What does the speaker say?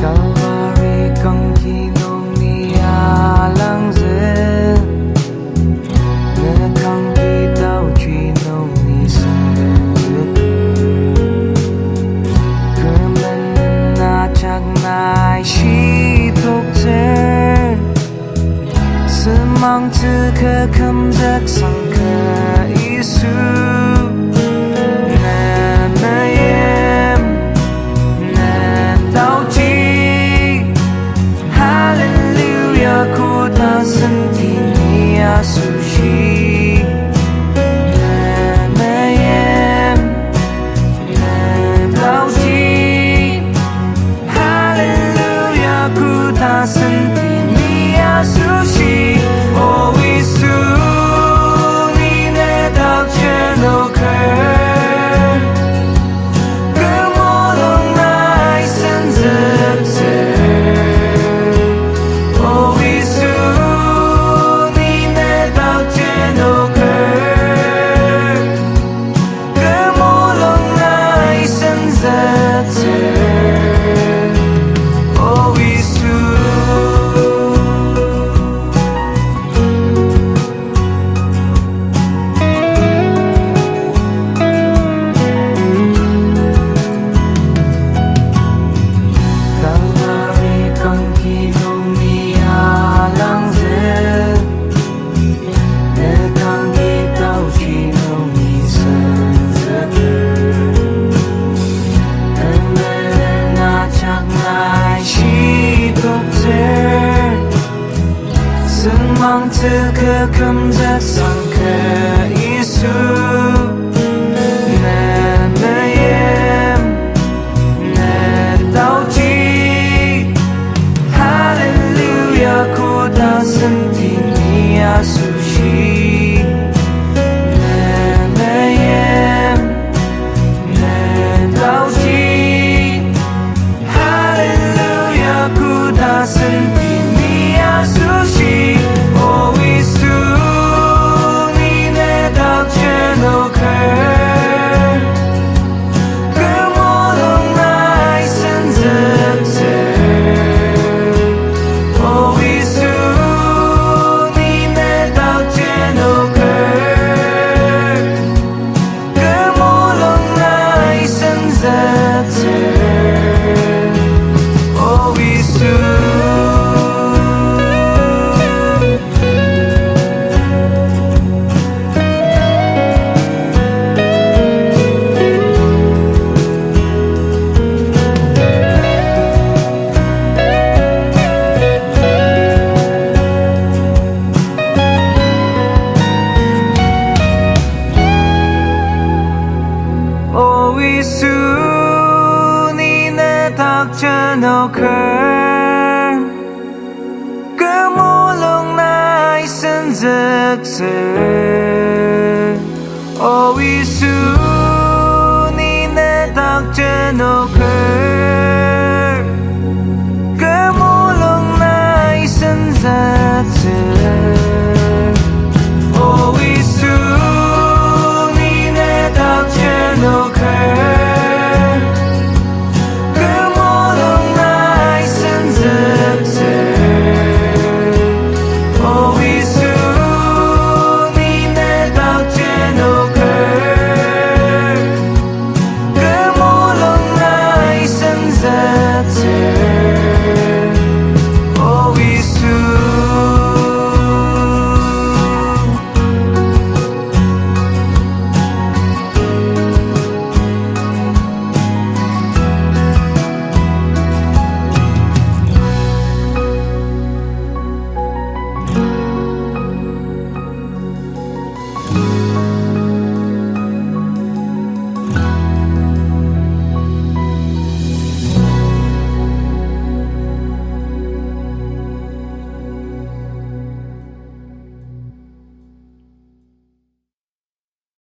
Kalvari Kangki nung alangzük, Kangki taochi nung süngzüker, menen ajak shidoktsür, süngmangtsü Kümzüksang Yisu, meim, taochi, Halleluya, koda, senti, asoshi, meim, taochi, Halleluya, koda, senti, asoshi. Oh, Yisu, ni ne dak jenoker, mulung nai süngzüktsür. Oh, Yisu, ni ne dak jenoker, mulung nai süngzüktsür. Oh, Yisu. Kalvari Kangki nung alangzük, Kangki taochi nung süngzüker, menen ajak shidoktsür, süngmangtsü kümzüksang Yisu, meim, taochi, Halleluya, koda, senti, asoshi, meim, taochi, Halleluya, koda, senti, asoshi. Oh, Yisu, ni ne dak jenoker, mulung nai süngzüktür. Oh, Yisu, ni ne dak jenoker, mulung nai süngzüktür. Oh, Yisu. Oh, Yisu, ni ne dak jenoker, mulung nai süngzüktür.